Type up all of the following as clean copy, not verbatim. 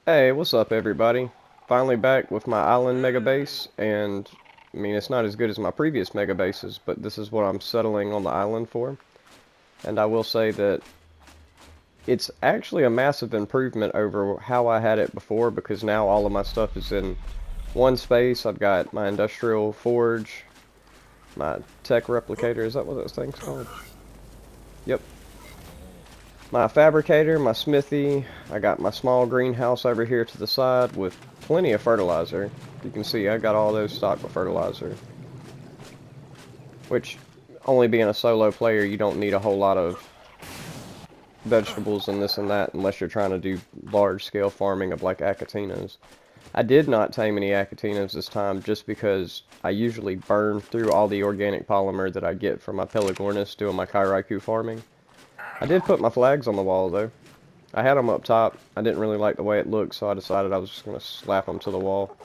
Hey, what's up everybody? Finally back with my island mega base, and I mean it's not as good as my previous mega bases, but this is what I'm settling on the island for. And I will say that it's actually a massive improvement over how I had it before, because now all of my stuff is in one space. I've got my industrial forge, my tech replicator, is that what that thing's called? Yep. My fabricator, my smithy, I got my small greenhouse over here to the side with plenty of fertilizer. You can see I got all those stocked with fertilizer. Which, only being a solo player, you don't need a whole lot of vegetables and this and that unless you're trying to do large scale farming of like acatinas. I did not tame any acatinas this time just because I usually burn through all the organic polymer that I get from my Pelagornis doing my Kairaiku farming. I did put my flags on the wall though. I had them up top. I didn't really like the way it looked, so I decided I was just going to slap them to the wall.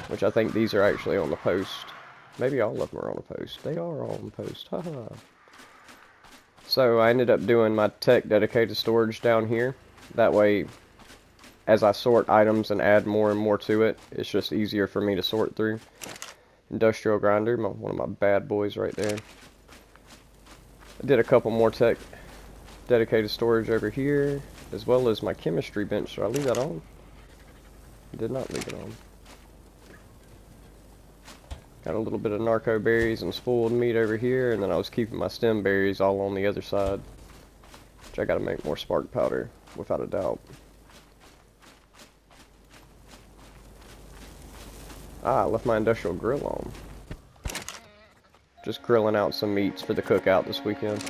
Which I think these are actually on the post. Maybe all of them are on a post. They are all on post. Haha. So I ended up doing my tech dedicated storage down here. That way, as I sort items and add more and more to it, it's just easier for me to sort through. Industrial grinder, one of my bad boys right there. I did a couple more tech dedicated storage over here, as well as my chemistry bench. Should I leave that on? I did not leave it on. Got a little bit of narco berries and spoiled meat over here, and then I was keeping my stem berries all on the other side. Which I gotta make more spark powder, without a doubt. Ah, I left my industrial grill on. Just grilling out some meats for the cookout this weekend.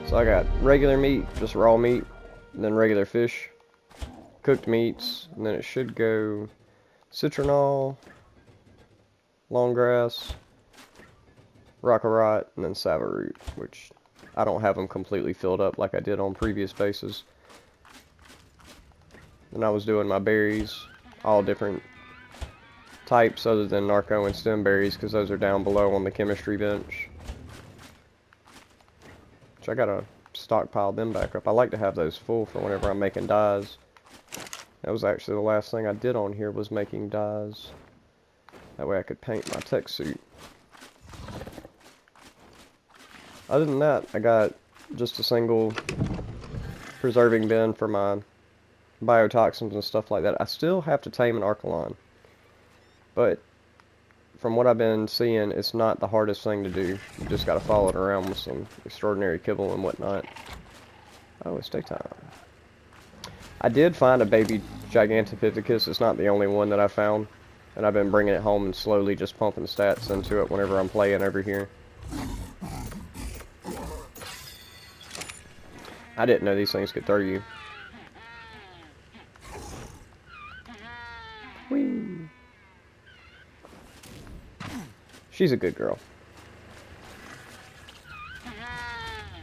So I got regular meat, just raw meat, and then regular fish, cooked meats, and then it should go citronal, long grass, rockarot, and then savaroot, which I don't have them completely filled up like I did on previous bases. And I was doing my berries, all different types other than narco and stem berries, because those are down below on the chemistry bench. Which I gotta stockpile them back up. I like to have those full for whenever I'm making dyes. That was actually the last thing I did on here, was making dyes. That way I could paint my tech suit. Other than that, I got just a single preserving bin for my biotoxins and stuff like that. I still have to tame an Archelon, but from what I've been seeing, it's not the hardest thing to do. You just gotta follow it around with some extraordinary kibble and whatnot. Oh, it's daytime. I did find a baby Gigantopithecus. It's not the only one that I found, and I've been bringing it home and slowly just pumping stats into it whenever I'm playing over here. I didn't know these things could throw you. Whee! She's a good girl.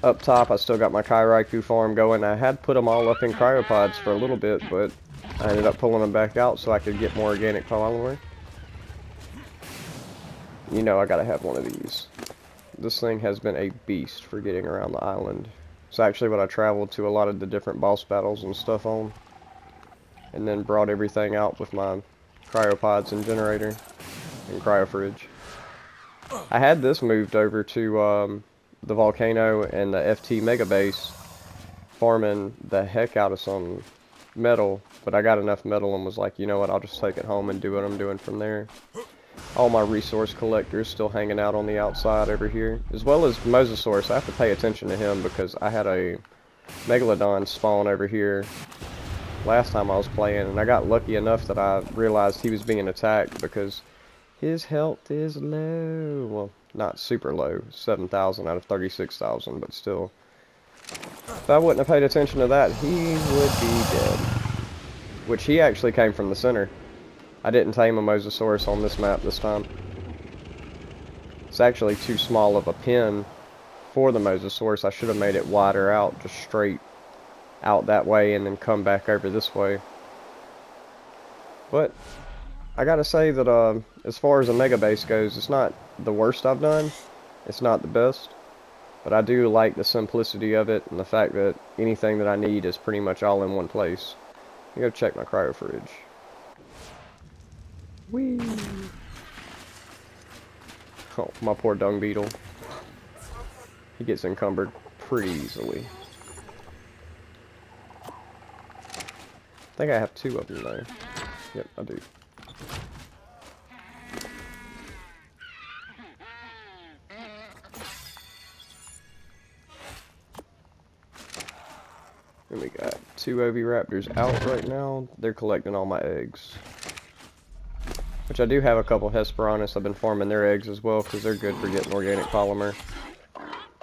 Up top, I still got my Kairaiku farm going. I had put them all up in cryopods for a little bit, but I ended up pulling them back out so I could get more organic polymer. You know I gotta have one of these. This thing has been a beast for getting around the island. It's actually what I traveled to a lot of the different boss battles and stuff on. And then brought everything out with my cryopods and generator and cryofridge. I had this moved over to the volcano and the FT mega base, farming the heck out of some metal, but I got enough metal and was like, you know what, I'll just take it home and do what I'm doing from there. All my resource collectors still hanging out on the outside over here, as well as Mosasaurus. I have to pay attention to him because I had a Megalodon spawn over here last time I was playing, and I got lucky enough that I realized he was being attacked because his health is low. Well, not super low, 7,000 out of 36,000, but still. If I wouldn't have paid attention to that, he would be dead. Which he actually came from the center. I didn't tame a Mosasaurus on this map this time. It's actually too small of a pen for the Mosasaurus. I should have made it wider out, just straight out that way and then come back over this way. But I gotta say that as far as a mega base goes, it's not the worst I've done. It's not the best, but I do like the simplicity of it and the fact that anything that I need is pretty much all in one place. I'm gonna go check my cryo fridge. Whee! Oh, my poor dung beetle. He gets encumbered pretty easily. I think I have 2 of them though. Yep, I do. And we got 2 oviraptors out right now. They're collecting all my eggs. Which I do have a couple Hesperornis. I've been farming their eggs as well because they're good for getting organic polymer.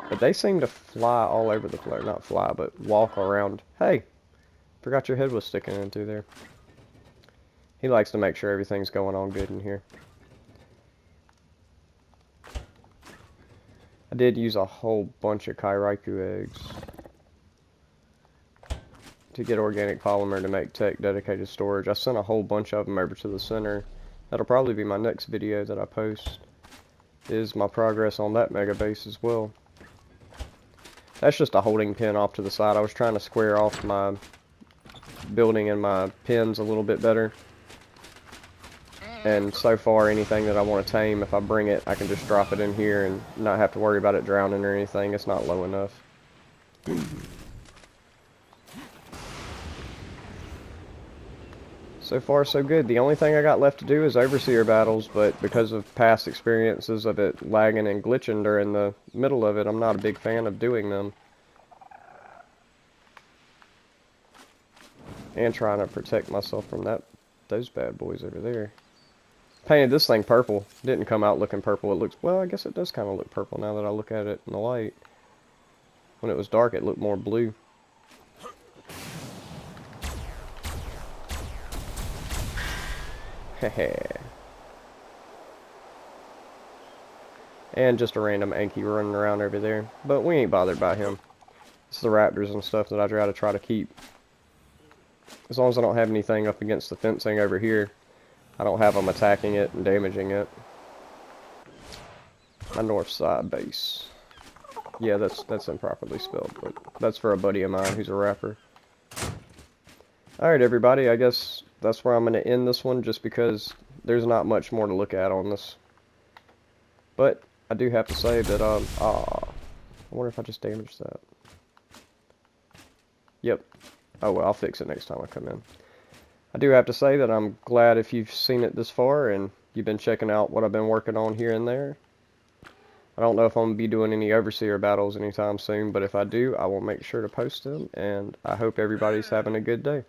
But they seem to fly all over the place. Not fly, but walk around. Hey! Forgot your head was sticking in through there. He likes to make sure everything's going on good in here. I did use a whole bunch of Kairaiku eggs to get organic polymer to make tech dedicated storage. I sent a whole bunch of them over to the center. That'll probably be my next video that I post, is my progress on that mega base as well. That's just a holding pen off to the side. I was trying to square off my building and my pens a little bit better. And so far, anything that I want to tame, if I bring it, I can just drop it in here and not have to worry about it drowning or anything. It's not low enough. So far, so good. The only thing I got left to do is overseer battles, but because of past experiences of it lagging and glitching during the middle of it, I'm not a big fan of doing them. And trying to protect myself from those bad boys over there. Painted this thing purple. Didn't come out looking purple. It looks, well, I guess it does kind of look purple now that I look at it in the light. When it was dark, it looked more blue. Heh. And just a random Anki running around over there. But we ain't bothered by him. It's the raptors and stuff that I try to keep. As long as I don't have anything up against the fencing over here, I don't have them attacking it and damaging it. My north side base. Yeah, that's improperly spelled, but that's for a buddy of mine who's a rapper. Alright everybody, I guess that's where I'm going to end this one, just because there's not much more to look at on this. But I do have to say that, I wonder if I just damaged that. Yep. Oh well, I'll fix it next time I come in. I do have to say that I'm glad if you've seen it this far and you've been checking out what I've been working on here and there. I don't know if I'm going to be doing any overseer battles anytime soon, but if I do, I will make sure to post them, and I hope everybody's having a good day.